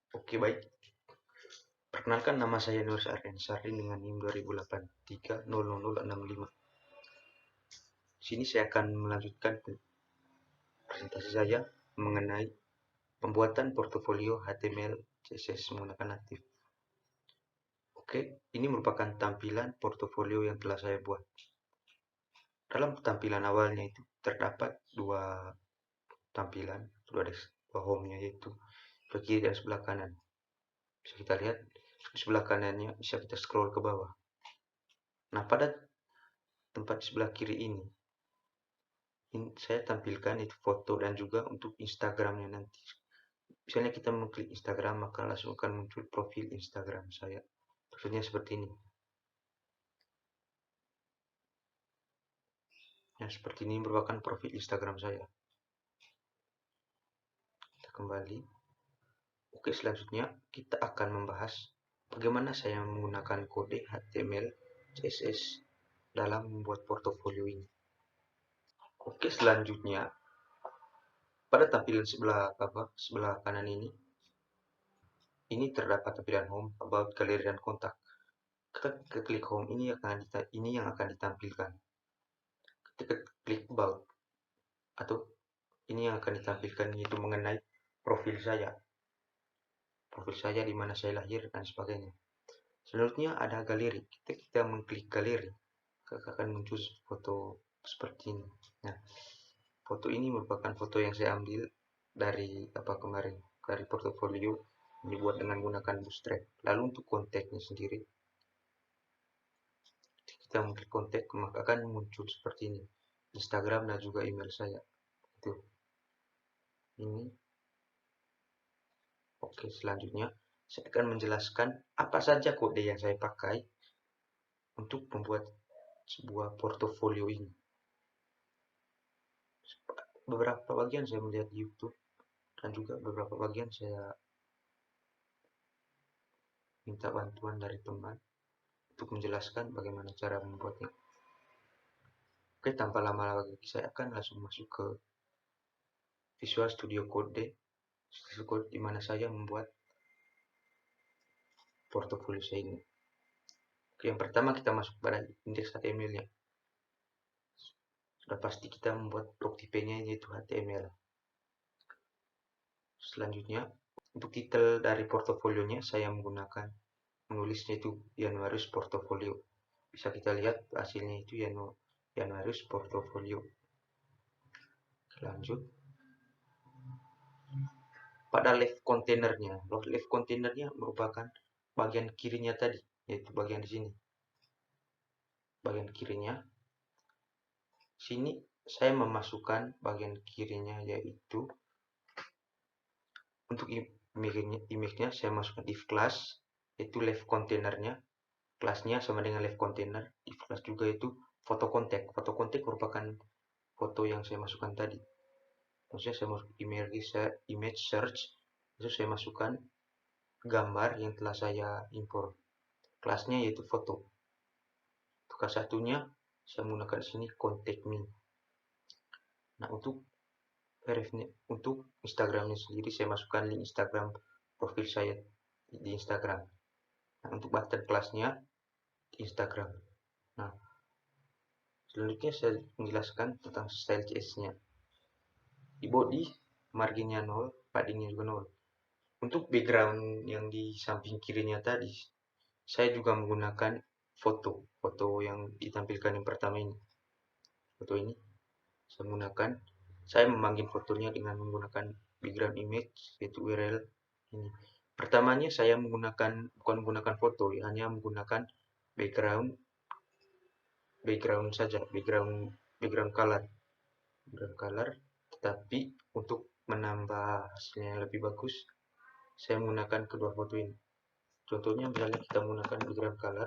Oke, baik. Perkenalkan, nama saya Nur Aryensari dengan NIM 2083000065. Di sini saya akan melanjutkan presentasi saya mengenai pembuatan portofolio HTML CSS menggunakan native. Oke, ini merupakan tampilan portofolio yang telah saya buat. Dalam tampilan awalnya itu terdapat dua tampilan, dua home-nya, yaitu sebelah kiri dan sebelah kanan. Bisa kita lihat di sebelah kanannya, bisa kita scroll ke bawah. Nah, pada tempat di sebelah kiri ini saya tampilkan itu foto dan juga untuk Instagramnya nanti. Misalnya kita mengklik Instagram, maka langsung akan muncul profil Instagram saya. Profilnya seperti ini. Yang seperti ini merupakan profil Instagram saya. Kita kembali. Oke, selanjutnya kita akan membahas bagaimana saya menggunakan kode HTML CSS dalam membuat portofolio ini. Oke, selanjutnya pada tampilan sebelah kanan ini terdapat tampilan home, about, galeri, dan kontak. Kita klik home, ini yang akan ditampilkan. Kita klik about, atau ini yang akan ditampilkan, yaitu mengenai profil saya di mana saya lahir dan sebagainya. Selanjutnya ada galeri. Kita mengklik galeri, akan muncul foto seperti ini. Nah, foto ini merupakan foto yang saya ambil dari dari portofolio yang dibuat dengan menggunakan Bootstrap. Lalu untuk kontaknya sendiri, kita mengklik kontak, maka akan muncul seperti ini, Instagram dan juga email saya. Itu ini. Oke, selanjutnya saya akan menjelaskan apa saja kode yang saya pakai untuk membuat sebuah portofolio ini. Beberapa bagian saya melihat di YouTube, dan juga beberapa bagian saya minta bantuan dari teman untuk menjelaskan bagaimana cara membuatnya. Oke, tanpa lama lagi saya akan langsung masuk ke Visual Studio Code, di mana saya membuat portofolio saya ini. Oke, yang pertama kita masuk pada indeks HTML-nya. Sudah pasti kita membuat blok tipenya, yaitu HTML. Selanjutnya, untuk titel dari portofolionya saya menulisnya itu Januarius Portofolio. Bisa kita lihat hasilnya itu Januarius Portofolio. Lanjut pada left containernya merupakan bagian kirinya tadi, yaitu bagian di sini. Bagian kirinya sini saya memasukkan bagian kirinya, yaitu untuk image-nya saya masukkan if class, yaitu left containernya, kelasnya sama dengan left container. If class juga itu foto kontak. Foto kontak merupakan foto yang saya masukkan tadi. Maksudnya saya masuk image search, itu saya masukkan gambar yang telah saya impor. Kelasnya yaitu foto. Untuk kelas satunya saya menggunakan sini contact me. Nah, untuk Instagramnya sendiri saya masukkan link Instagram profil saya di Instagram. Nah, untuk button kelasnya Instagram. Nah, selanjutnya saya menjelaskan tentang style CSS-nya. Di body marginnya 0, paddingnya juga 0. Untuk background yang di samping kirinya tadi, saya juga menggunakan foto yang ditampilkan yang pertama ini. Foto ini saya memanggil fotonya dengan menggunakan background image, yaitu URL ini. Pertamanya saya bukan menggunakan foto, hanya menggunakan background saja, background color. Tetapi untuk menambah hasilnya yang lebih bagus, saya menggunakan kedua foto ini. Contohnya misalnya kita menggunakan background color.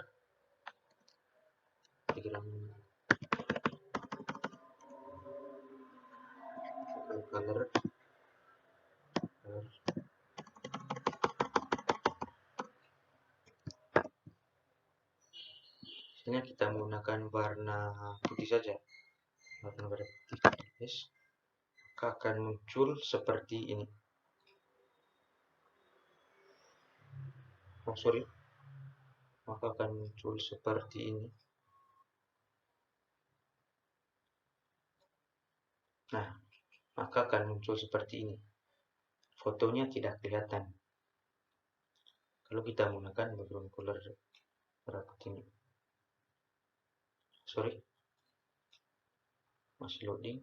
Misalnya kita menggunakan warna putih saja, warna putih, maka akan muncul seperti ini. maka akan muncul seperti ini. Nah, maka akan muncul seperti ini. Fotonya tidak kelihatan kalau kita menggunakan background color merah putih ini. Masih loading.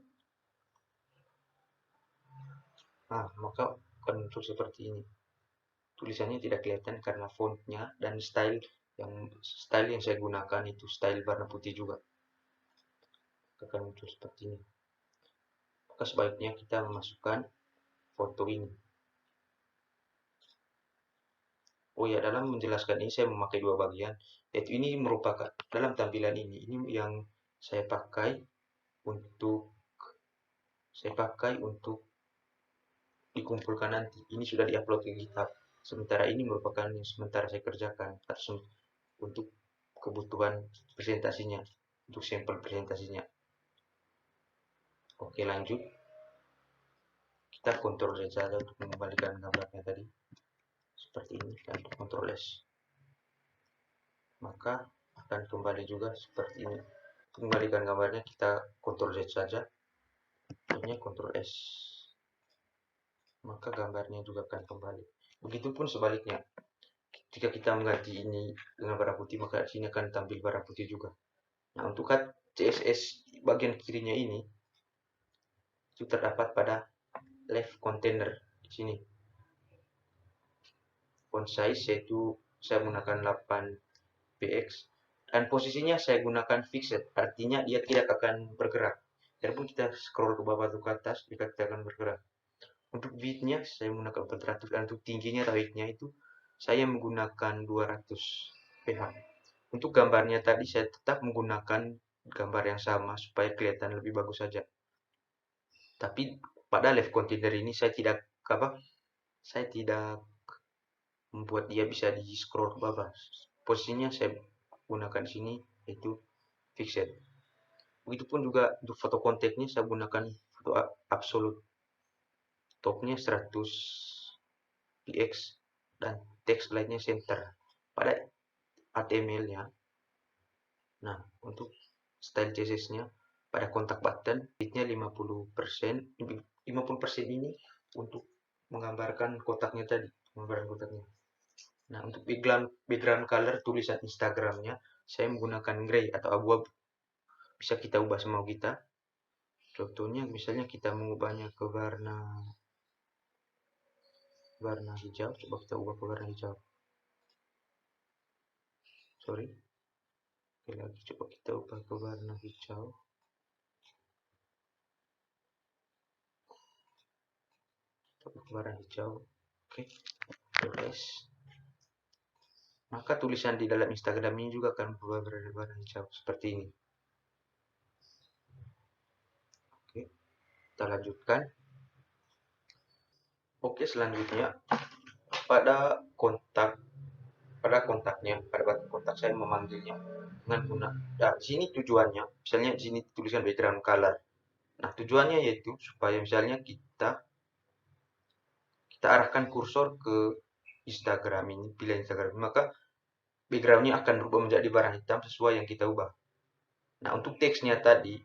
Maka akan muncul seperti ini. Tulisannya tidak kelihatan karena fontnya dan style yang saya gunakan itu style warna putih juga. Akan muncul seperti ini. Maka sebaiknya kita memasukkan foto ini. Dalam menjelaskan ini saya memakai dua bagian. Yaitu ini merupakan dalam tampilan ini yang saya pakai untuk dikumpulkan nanti. Ini sudah diupload ke GitHub. Sementara ini merupakan yang sementara saya kerjakan atau untuk kebutuhan presentasinya, untuk sampel presentasinya. Oke, lanjut. Kita Ctrl Z saja untuk mengembalikan gambarnya tadi. Seperti ini, dan Ctrl S. Maka akan kembali juga seperti ini. Untuk mengembalikan gambarnya kita Ctrl Z saja. Ini Ctrl S. Maka gambarnya juga akan kembali. Begitupun sebaliknya. Jika kita mengganti ini dengan warna putih, maka sini akan tampil warna putih juga. Nah, untuk CSS bagian kirinya ini itu terdapat pada left container di sini. Font size yaitu saya menggunakan 8px dan posisinya saya gunakan fixed, artinya dia tidak akan bergerak. Walaupun kita scroll ke bawah atau ke atas, dia tidak akan bergerak. Untuk width-nya saya menggunakan 400 dan untuk tingginya atau height-nya itu saya menggunakan 200 ph. Untuk gambarnya tadi saya tetap menggunakan gambar yang sama supaya kelihatan lebih bagus saja. Tapi pada left container ini saya tidak membuat dia bisa di scroll ke bawah. Posisinya saya gunakan di sini yaitu fixed. Begitupun juga untuk foto kontaknya saya gunakan foto absolute. Topnya 100 px dan text lightnya center pada HTML-nya. Nah, untuk style CSS-nya pada kontak button width-nya 50%. 50% ini untuk menggambarkan kotaknya tadi, Nah, untuk background color tulisan Instagramnya saya menggunakan gray atau abu-abu. Bisa kita ubah semau kita. Contohnya misalnya kita mengubahnya ke warna hijau. Coba kita ubah ke warna hijau. Oke, lagi coba kita ubah ke warna hijau. Oke, terus maka tulisan di dalam Instagram ini juga akan berubah berwarna hijau seperti ini. Oke, kita lanjutkan. Oke, selanjutnya pada batu kontak saya memanggilnya dengan guna. Nah, di sini tujuannya, misalnya di sini tulisan background color. Nah, tujuannya yaitu supaya misalnya kita arahkan kursor ke Instagram ini, pilih Instagram, maka backgroundnya akan berubah menjadi warna hitam sesuai yang kita ubah. Nah, untuk teksnya tadi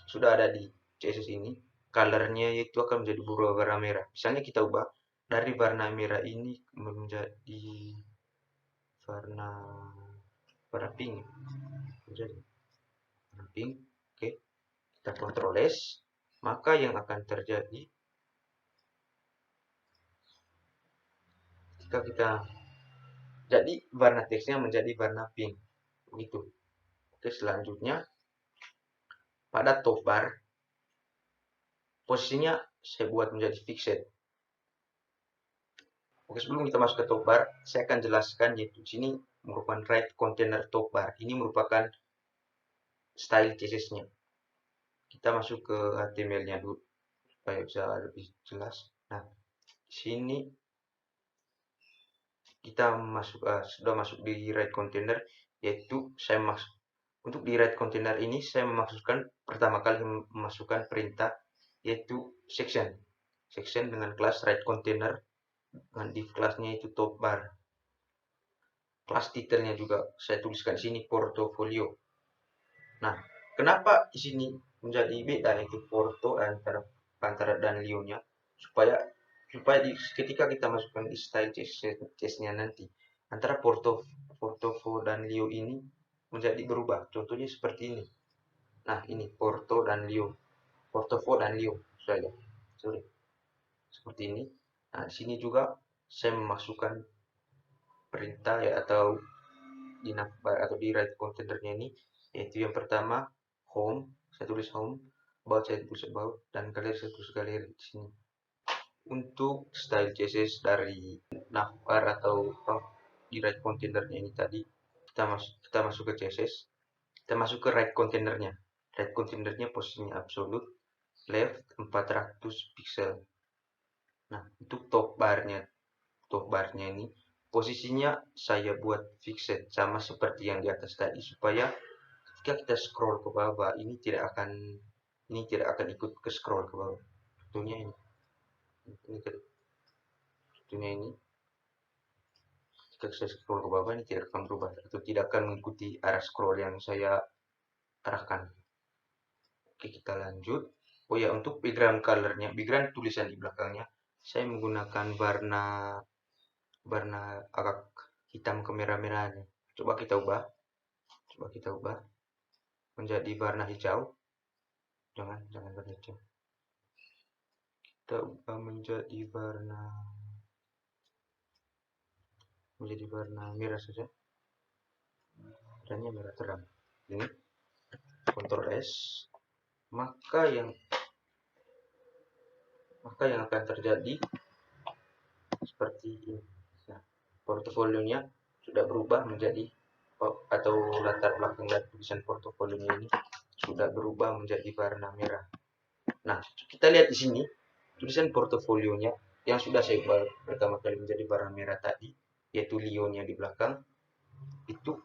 sudah ada di CSS ini, colornya yaitu akan menjadi berubah warna merah. Misalnya kita ubah dari warna merah ini menjadi warna pink. Menjadi warna pink. Oke, kita Ctrl S, maka yang akan terjadi jadi warna teksnya menjadi warna pink. Begitu. Oke, selanjutnya pada top bar posisinya saya buat menjadi fixed. Oke, sebelum kita masuk ke top bar, saya akan jelaskan yaitu sini merupakan right container top bar. Ini merupakan style CSS-nya. Kita masuk ke HTML-nya dulu supaya bisa lebih jelas. Nah, di sini kita sudah masuk di right container, yaitu untuk di right container ini saya memasukkan pertama kali memasukkan perintah yaitu section dengan kelas right container dengan div kelasnya itu top bar. kelas titelnya juga saya tuliskan di sini portofolio. Nah, kenapa di sini menjadi beda itu porto antara dan Leo-nya, supaya ketika kita masukkan di style CSS-nya nanti antara portofo dan Leo ini menjadi berubah. Contohnya seperti ini. Nah, ini portofo dan Leo saja. Sorry. Seperti ini. Nah, di sini juga saya memasukkan perintah ya, atau di navbar atau di right containernya ini, yaitu yang pertama home, saya tulis home, about saya tulis about, dan galeri saya tulis galeri di sini. Untuk style CSS dari navbar atau di right containernya ini tadi, kita masuk ke CSS, kita masuk ke right containernya. Right containernya posisinya absolute, left 400 pixel. Nah, untuk top barnya ini posisinya saya buat fixed sama seperti yang di atas tadi, supaya ketika kita scroll ke bawah ini tidak akan ikut ke scroll ke bawah. Contohnya ini contohnya ini ketika saya scroll ke bawah ini tidak akan berubah atau tidak akan mengikuti arah scroll yang saya arahkan. Oke, kita lanjut. Oh ya, untuk background colornya, background tulisan di belakangnya, saya menggunakan warna agak hitam kemerah-merahan. Coba kita ubah menjadi warna hijau. Jangan warna hijau. Kita ubah menjadi warna merah saja. Warnanya merah terang. Ini Ctrl S. Maka yang akan terjadi seperti ini. Nah, portofolionya sudah berubah menjadi, atau latar belakang dan tulisan portofolionya ini sudah berubah menjadi warna merah. Nah, kita lihat di sini tulisan portofolionya yang sudah saya ubah pertama kali menjadi warna merah tadi, yaitu Leo-nya di belakang, itu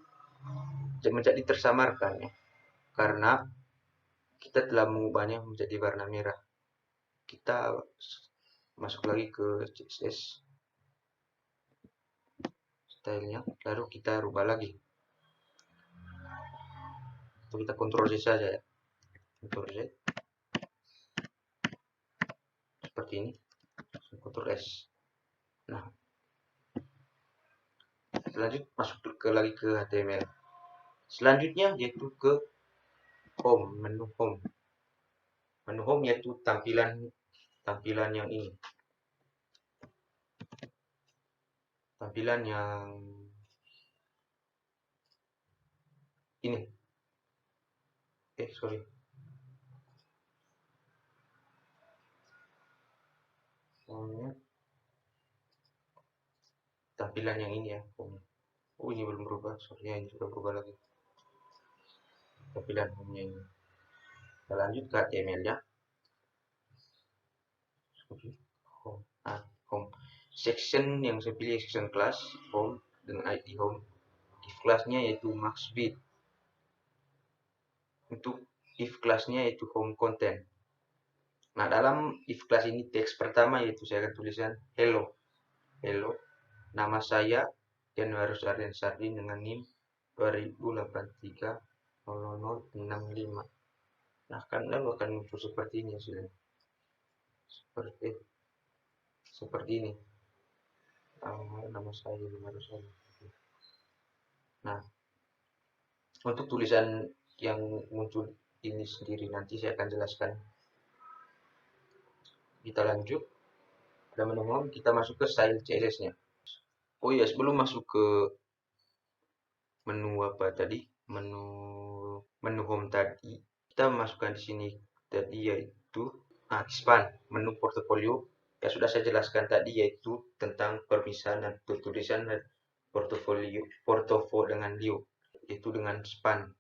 menjadi tersamarkan ya, karena kita telah mengubahnya menjadi warna merah. Kita masuk lagi ke CSS stylenya, lalu kita rubah lagi, atau kita Ctrl Z saja ya, Ctrl Z seperti ini, Ctrl S. Nah, selanjutnya masuk lagi ke HTML. Selanjutnya yaitu ke home, menu home. Menu home yaitu tampilan yang ini. Tampilan yang ini. Sorry. Tampilan yang ini ya. Oh, ini belum berubah. Sorry, ini sudah berubah lagi. Tampilan home-nya ini. Kita lanjut ke HTML-nya. Home. Section yang saya pilih section class home dengan ID home. If class-nya yaitu maxbit. Untuk if class-nya yaitu home content. Nah, dalam if class ini teks pertama yaitu saya akan tulisan hello. Nama saya Januarius Ardian Sardin dengan NIM 20830065. Nah, kan lalu akan muncul seperti ini hasilnya. Seperti ini. Nama saya Januarius Ardian. Nah, untuk tulisan yang muncul ini sendiri nanti saya akan jelaskan. Kita lanjut. Pada menu home kita masuk ke style CSS-nya. Oh iya, sebelum masuk ke menu menu home tadi, kita masukkan di sini tadi yaitu expand menu portofolio yang sudah saya jelaskan tadi, yaitu tentang permisahan dan tulisan portofolio dengan Leo, yaitu dengan span.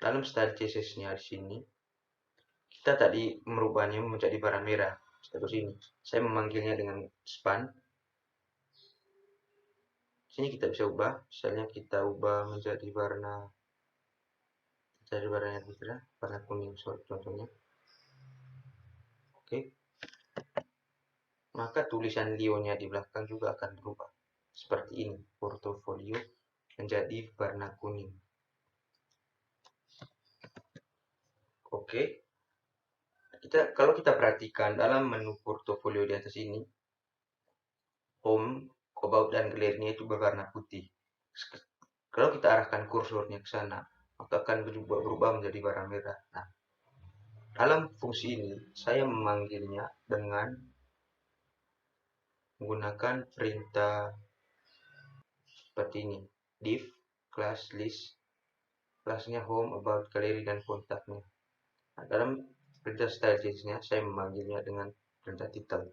Dalam style CSS-nya di sini kita tadi merubahnya menjadi warna merah. Status ini saya memanggilnya dengan span. Sini kita bisa ubah, misalnya kita ubah menjadi warna kuning contohnya. Oke. Maka tulisan Leo-nya di belakang juga akan berubah. seperti ini, portofolio menjadi warna kuning. Oke, kalau kita perhatikan dalam menu portofolio di atas ini, home, about, dan galerinya itu berwarna putih. Kalau kita arahkan kursornya ke sana, maka akan berubah menjadi warna merah. Nah, dalam fungsi ini, saya memanggilnya dengan menggunakan perintah seperti ini, div class list, kelasnya home, about, galeri, dan kontaknya. Nah, dalam perintah style change-nya, saya memanggilnya dengan perintah title.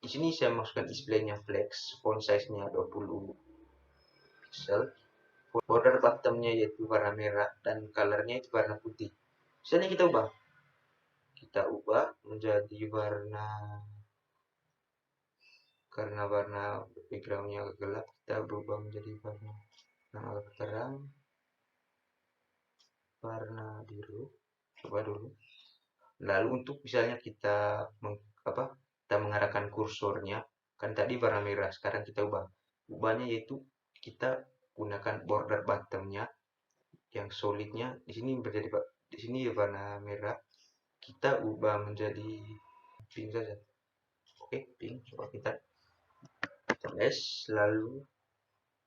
Di sini saya masukkan display-nya flex, font size-nya 20 pixel, border bottom-nya yaitu warna merah, dan color-nya itu warna putih. Misalnya kita ubah menjadi warna, karena warna background-nya agak gelap, kita berubah menjadi warna yang agak terang, warna biru. Coba dulu. Lalu untuk misalnya kita mengarahkan kursornya, kan tadi warna merah, sekarang kita ubahnya yaitu kita gunakan border bottom-nya yang solidnya di sini warna merah, kita ubah menjadi pink saja. Oke, pink. Coba kita tes, lalu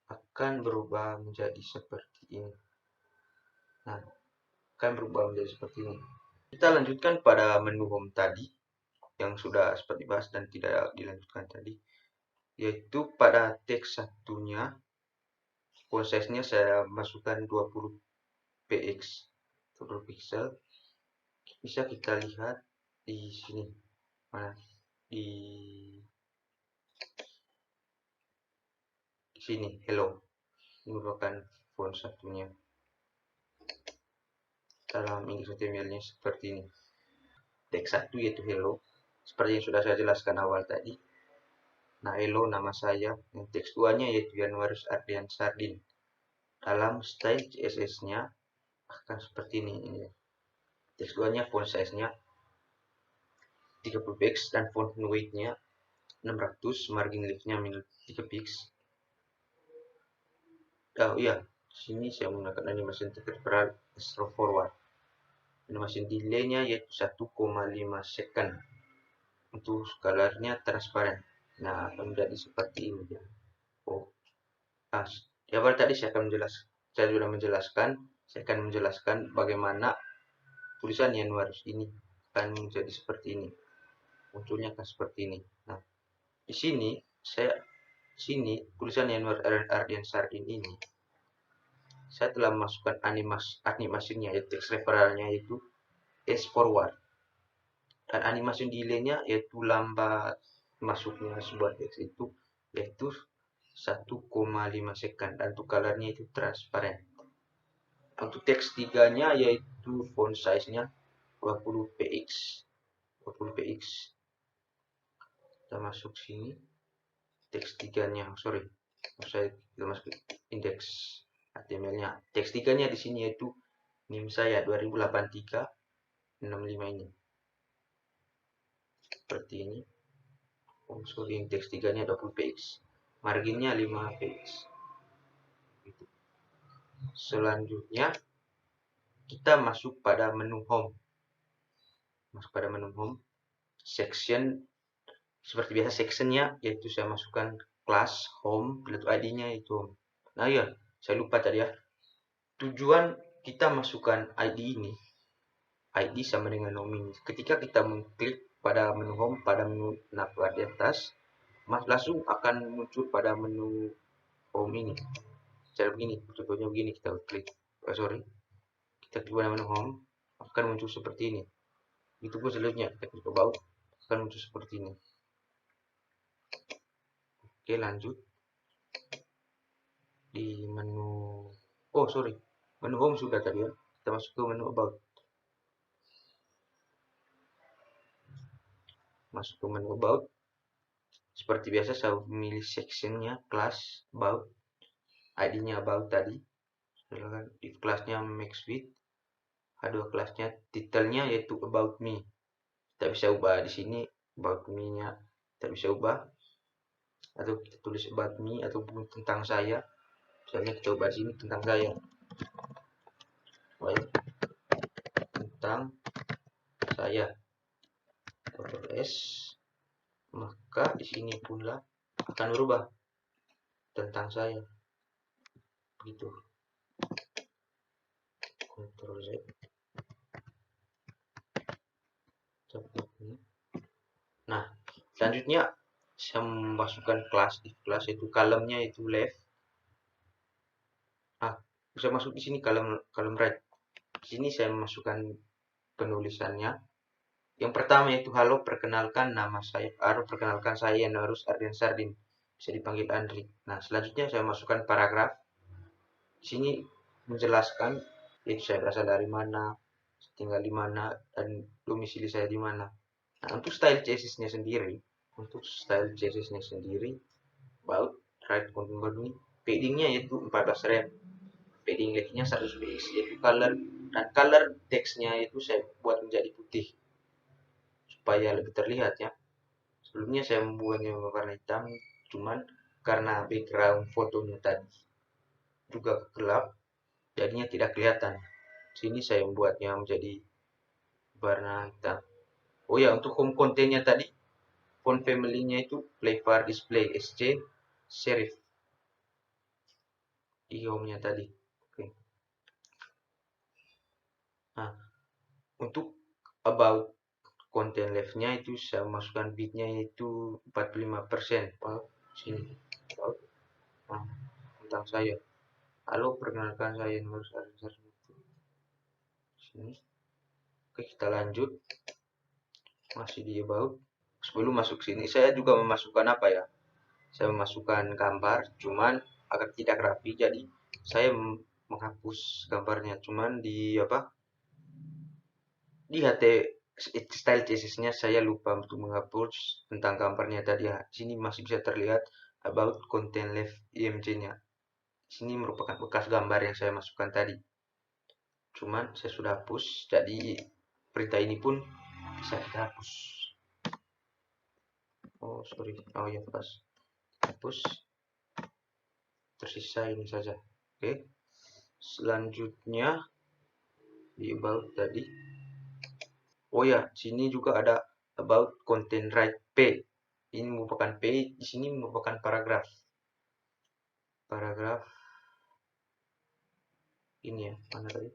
akan berubah menjadi seperti ini. Nah, akan berubah menjadi seperti ini. Kita lanjutkan pada menu home tadi yang sudah seperti bahas dan tidak dilanjutkan tadi, yaitu pada teks satunya, font size-nya saya masukkan 20 px 20 pixel. Bisa kita lihat di sini, di sini, hello. Ini merupakan font satunya. Dalam Inggris HTML-nya seperti ini. Teks satu yaitu hello, seperti yang sudah saya jelaskan awal tadi. Nah, hello nama saya. Yang teks 2-nya yaitu Januarius Ardian Sardin. Dalam style CSS-nya akan seperti ini. Teks 2-nya font size-nya 30 pix dan font weight-nya 600, margin left-nya -3 pix. Oh iya, sini saya menggunakan animasi temporal stroke forward. Animasi delay-nya yaitu 1,5 second. Untuk color-nya transparan. Nah, akan menjadi seperti ini ya. Di awal tadi saya sudah menjelaskan bagaimana tulisan Januarius ini akan menjadi seperti ini. Munculnya akan seperti ini. Nah, di sini tulisan Januarius Ardian Sardin ini saya telah memasukkan animasinya, yaitu text referralnya yaitu S forward, dan animasi delay-nya yaitu lambat masuknya sebuah teks itu yaitu 1,5 second, dan untuk color-nya itu transparan. Untuk teks 3-nya yaitu font size-nya 20 px. Kita masuk sini, teks 3-nya, kita masuk indeks HTML-nya. Teks 3-nya di sini yaitu NIM saya 208365 ini. Seperti ini. Teks 3-nya 20 px. Marginnya 5 px. Selanjutnya kita masuk pada menu home. Section seperti biasa, sectionnya yaitu saya masukkan class home, ID-nya itu home. Nah ya, saya lupa tadi ya. Tujuan kita masukkan ID ini, ID sama dengan nomini. Ketika kita mengklik pada menu home, pada menu navbar di atas, langsung akan muncul pada menu home ini. Cara begini, contohnya begini, kita klik. Kita klik pada menu home, akan muncul seperti ini. Itu pun selanjutnya kita klik about, akan muncul seperti ini. Oke, lanjut di menu menu home sudah tadi ya. Kita masuk ke menu about. Masuk ke menu about. Seperti biasa saya memilih sectionnya class about, ID-nya about tadi. Di kelasnya max width, ada kelasnya title-nya yaitu about me. Kita bisa ubah di sini about me-nya, kita bisa ubah. atau kita tulis about me ataupun tentang saya. Misalnya kita ubah sini tentang saya, well, tentang saya, Ctrl S, maka di sini pula akan berubah tentang saya, begitu. Ctrl Z, nah selanjutnya saya memasukkan kelas. Di kelas itu kolomnya itu left, bisa masuk di sini kolom right. Di sini saya memasukkan penulisannya. Yang pertama itu halo, perkenalkan nama saya, perkenalkan saya Norus Ardian Sardin, bisa dipanggil Andri. Nah selanjutnya saya masukkan paragraf. Di sini menjelaskan yaitu saya berasal dari mana, tinggal di mana, dan domisili saya di mana. Nah untuk style CSS-nya sendiri, about right content body, paddingnya yaitu 14 rem, padding leftnya 100 px, yaitu color, dan color teksnya itu saya buat menjadi putih supaya lebih terlihat ya. Sebelumnya saya membuatnya warna hitam, cuman karena background fotonya tadi juga gelap, jadinya tidak kelihatan. Sini saya membuatnya menjadi warna hitam. Oh ya, untuk home content-nya tadi, font family-nya itu Playfar Display SC Serif di home-nya tadi. Oke. Nah, untuk about content left-nya itu saya masukkan bitnya yaitu 45%. Sini. Nah, tentang saya. Halo, perkenalkan saya Norus Ardian. Sini. Oke, kita lanjut. Masih di about. Sebelum masuk sini, saya juga memasukkan apa ya? Saya memasukkan gambar, cuman agak tidak rapi, jadi saya menghapus gambarnya. Cuman di style CSS-nya saya lupa untuk menghapus tentang gambarnya tadi ya. Sini masih bisa terlihat about content left img-nya. Sini merupakan bekas gambar yang saya masukkan tadi. Cuman saya sudah hapus, jadi perintah ini pun bisa kita hapus. Oh sorry, oh ya pas hapus. Tersisa ini saja. Oke. Selanjutnya di about tadi. Oh ya, sini juga ada about content right P. Ini merupakan P, di sini merupakan paragraf. Paragraf ini ya, mana tadi?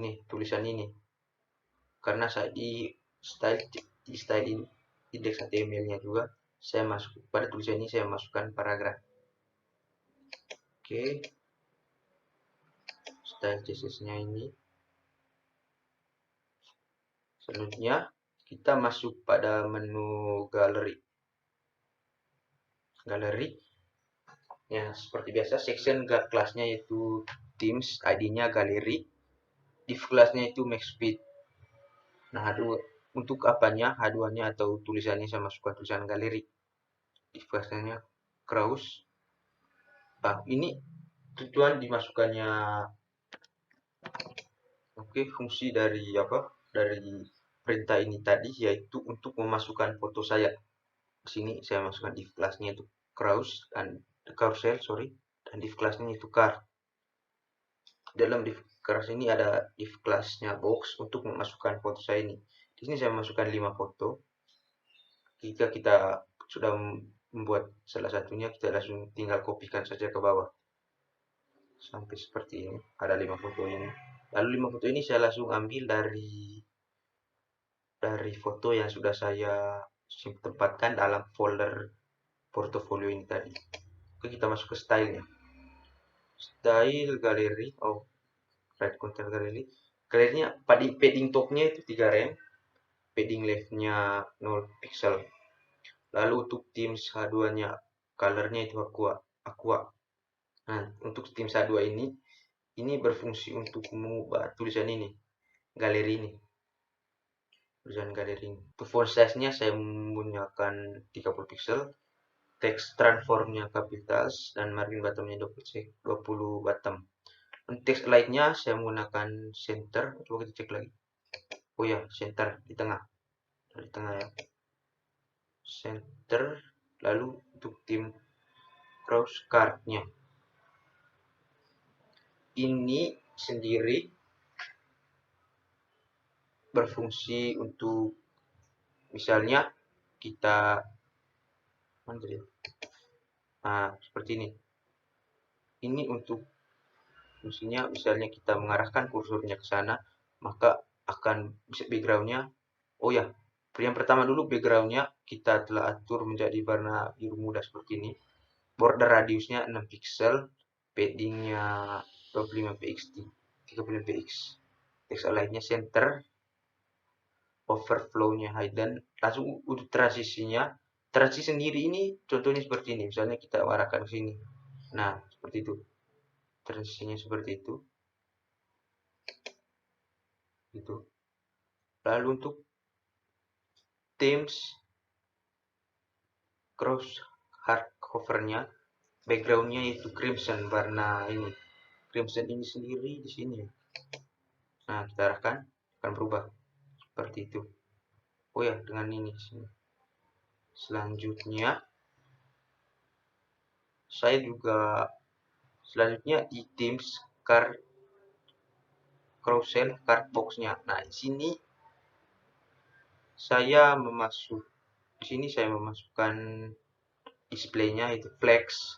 Ini tulisan ini. Karena saya di style ini index HTML-nya juga saya masuk pada tulisan ini, saya masukkan paragraf. Oke. Style CSS-nya ini. Selanjutnya kita masuk pada menu galeri. Galeri ya seperti biasa, section kelasnya yaitu themes, ID-nya galeri, div kelasnya itu maxfit. Nah untuk apanya, haduannya atau tulisannya saya masukkan tulisan galeri. Div kelasnya cross. Nah ini tujuan dimasukkannya fungsi dari perintah ini tadi yaitu untuk memasukkan foto saya. Di sini saya masukkan div kelasnya itu cross dan carousel, dan div kelasnya itu card. Dalam div kelas ini ada div kelasnya box untuk memasukkan foto saya ini. Di sini saya masukkan 5 foto. Jika kita sudah membuat salah satunya, kita langsung tinggal kopikan saja ke bawah. Sampai seperti ini, ada 5 foto ini. Lalu 5 foto ini saya langsung ambil dari foto yang sudah saya tempatkan dalam folder portofolio ini tadi. Oke, kita masuk ke style-nya. Style galeri, right content galeri. Galerinya padding top-nya itu 3 rem, padding left-nya 0 pixel. Lalu untuk themes H2-nya, color-nya itu aqua. Nah, untuk themes H2 ini berfungsi untuk mengubah tulisan ini, galeri ini. Tulisan galeri ini. Untuk font size-nya saya menggunakan 30 pixel. Text transform-nya capitals dan margin bottom-nya 20 bottom. Untuk text align-nya saya menggunakan center. Coba kita cek lagi. Oh ya, center di tengah. Di tengah ya. Center Lalu untuk tim cross card-nya ini sendiri berfungsi untuk misalnya kita seperti ini. Ini untuk fungsinya misalnya kita mengarahkan kursornya ke sana, maka akan background-nya. Oh ya, yang pertama dulu background-nya kita telah atur menjadi warna biru muda seperti ini. Border radiusnya 6 pixel, padding-nya 25 px, 35 px. Text align-nya center, overflow-nya hidden. Langsung untuk transisinya, transisi sendiri ini contohnya seperti ini. Misalnya kita arahkan ke sini. Nah, seperti itu. Transisinya seperti itu. Gitu. Lalu untuk themes cross hardcover-nya, background-nya itu crimson, warna ini. Crimson ini sendiri di sini. Nah, kita arahkan akan berubah seperti itu. Oh ya, dengan ini sini. Selanjutnya saya juga di themes card carousel card box-nya. Nah, di sini saya memasukkan display-nya itu flex,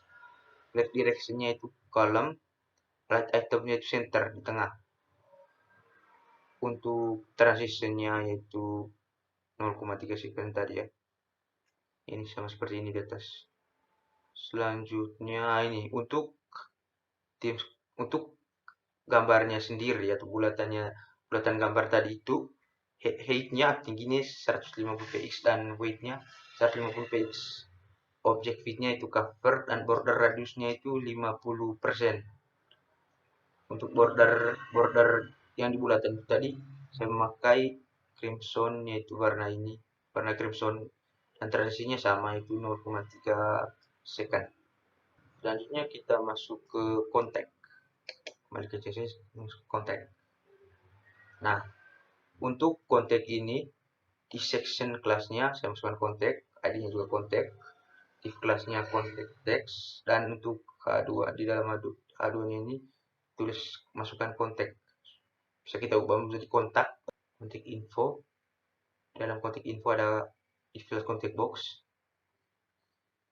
left direction-nya itu column, right item-nya itu center di tengah. Untuk transition-nya yaitu 0,3 second tadi ya. Ini sama seperti ini di atas. Selanjutnya ini untuk gambarnya sendiri atau bulatan gambar tadi itu height-nya tingginya 150 px dan weight-nya 150 px. Object fit-nya itu cover dan border radiusnya itu 50%. Untuk border yang di bulatan itu tadi saya memakai crimson, yaitu warna ini, warna crimson, dan transisinya sama itu 0,3 second. Selanjutnya kita masuk ke kontak. Kembali ke CSS, kontak. Nah, untuk kontak ini di section kelasnya saya masukkan kontak, ID-nya juga kontak, di kelasnya kontak text, dan untuk H2 di dalam H2-nya ini tulis masukkan kontak. Bisa kita ubah menjadi kontak info. Dalam kontak info ada if class kontak box.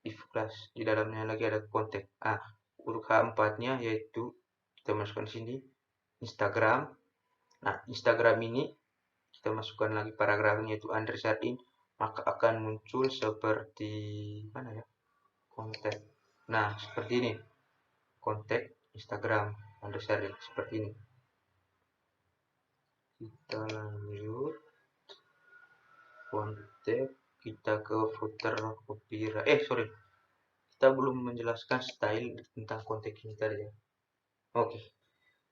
If class di dalamnya lagi ada kontak. Untuk H4-nya yaitu kita masukkan sini Instagram. Nah, Instagram ini kita masukkan lagi paragrafnya itu Andre Sardin, maka akan muncul seperti mana ya? Kontak. Nah, seperti ini. Kontak Instagram Andre Sardin seperti ini. Kita lanjut kontak, kita ke footer copyright. Kita belum menjelaskan style tentang kontak ini tadi ya. Oke.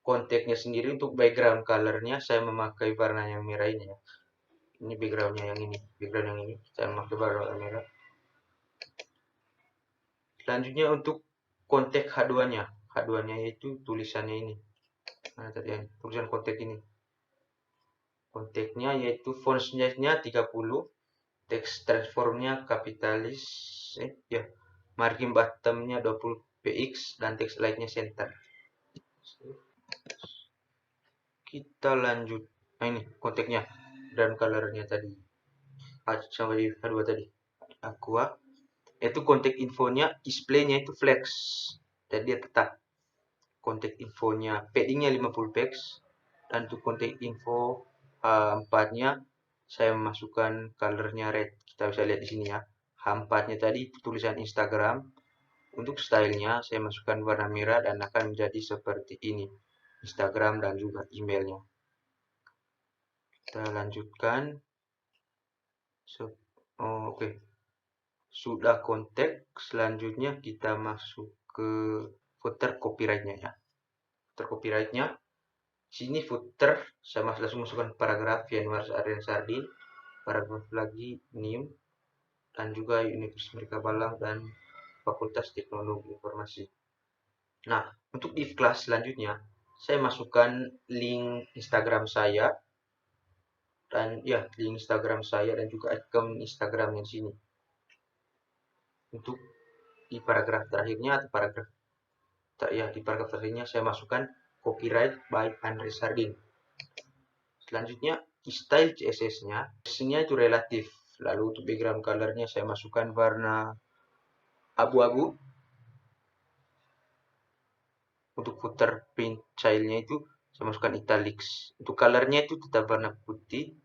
Kontaknya sendiri untuk background colornya saya memakai warna yang merah ini ya. Ini backgroundnya yang ini, saya memakai warna merah. Selanjutnya untuk kontak H2-nya. H2-nya yaitu tulisannya ini. Mana tadi yang tulisan kontak ini. Kontaknya yaitu font size-nya 30, text transformnya kapitalis, margin bottom-nya 20 px dan text light-nya center. Kita lanjut. Nah, ini kontaknya dan color-nya tadi. Sama di H2 tadi. Aqua. Itu kontak infonya, display-nya itu flex. Jadi dia tetap. Kontak infonya padding-nya 50 px dan untuk kontak info 4-nya saya memasukkan color-nya red. Kita bisa lihat di sini ya. H4-nya tadi tulisan Instagram. Untuk stylenya saya masukkan warna merah dan akan menjadi seperti ini. Instagram dan juga emailnya. Kita lanjutkan. Oke. Sudah kontak, selanjutnya kita masuk ke footer copyright-nya ya. Footer copyright-nya. Sini footer saya langsung masukkan paragraf Yanuar Aryan Sardin, paragraf lagi NIM, dan juga Universitas Merdeka Balang dan Fakultas Teknologi Informasi. Nah, untuk div class selanjutnya saya masukkan link Instagram saya dan link Instagram saya dan juga akun Instagram yang sini. Untuk di paragraf terakhirnya atau di paragraf terakhirnya saya masukkan copyright by Andre Sardin. Selanjutnya style CSS-nya, itu relatif. Lalu untuk background color-nya saya masukkan warna abu-abu. Untuk footer print child-nya itu saya masukkan italics. Untuk color-nya itu tetap warna putih.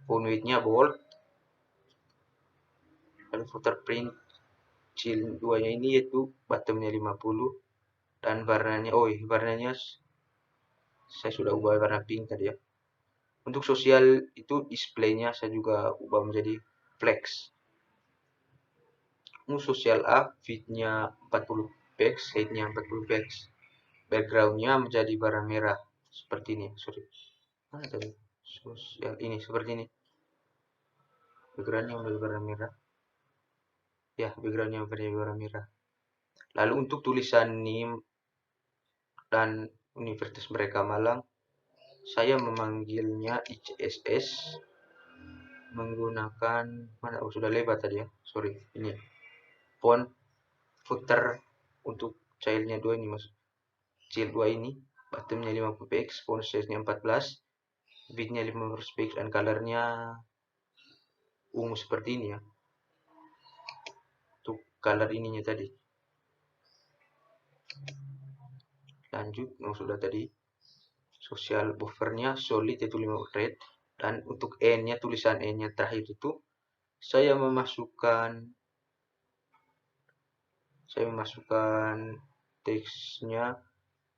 Font weight-nya bold. Lalu footer print child 2-nya ini yaitu bottom-nya 50 dan warnanya saya sudah ubah warna pink tadi ya. Untuk sosial itu display-nya saya juga ubah menjadi flex. Sosial A width-nya 40 px, height-nya 40 px. Background-nya menjadi warna merah seperti ini. Mana tadi? Sosial ini seperti ini. Background-nya menjadi warna merah. Ya, background-nya menjadi warna merah. Lalu untuk tulisan NIM dan Universitas Merdeka Malang, saya memanggilnya ICSS menggunakan sudah lebar tadi ya. Sorry, ini font footer untuk child-nya 2 ini Mas. Child 2 ini bottom-nya 50 px, font size-nya 14, width-nya 15 px dan color-nya ungu seperti ini ya. Untuk color ininya tadi. Lanjut, sudah tadi. Social buffer-nya solid yaitu 5 red, dan untuk n-nya, tulisan n-nya terakhir itu saya memasukkan teksnya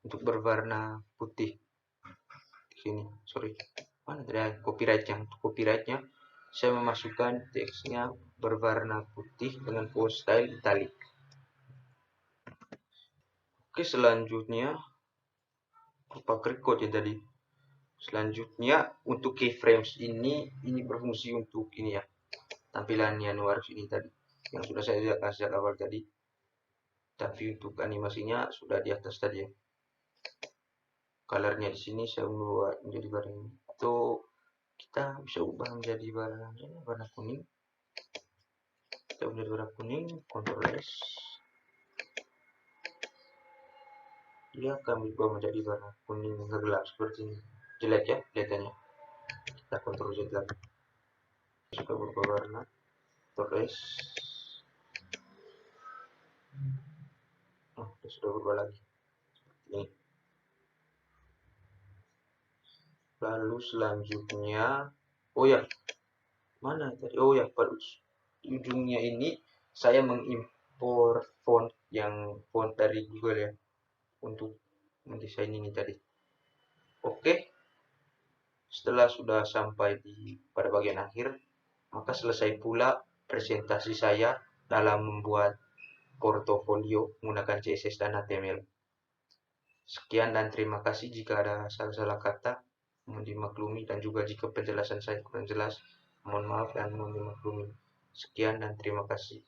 untuk berwarna putih di sini. Sorry, mana tadi copyright-nya saya memasukkan teksnya berwarna putih dengan font style italic. Oke, selanjutnya pakai code ya tadi. Selanjutnya untuk keyframes ini berfungsi untuk ini ya, tampilannya Nuarus ini tadi yang sudah saya kasih awal tadi. Tapi untuk animasinya sudah di atas tadi ya. Colornya di sini saya ubah menjadi warna ini. Atau kita bisa ubah menjadi warna kuning. Kita menjadi warna kuning, Ctrl S. Dia akan berubah menjadi warna kuning gelap seperti ini. Jelek ya kelihatannya. Kita Ctrl Z lagi. Sudah berubah warna. Ctrl S. Sudah berubah lagi. Ini. Lalu selanjutnya, mana tadi? Pada ujungnya ini saya mengimpor font dari Google ya untuk mendesain ini tadi. Oke, setelah sudah sampai pada bagian akhir, maka selesai pula presentasi saya dalam membuat portofolio menggunakan CSS dan HTML. Sekian dan terima kasih. Jika ada salah-salah kata, mohon dimaklumi, dan juga jika penjelasan saya kurang jelas, mohon maaf dan mohon dimaklumi. Sekian dan terima kasih.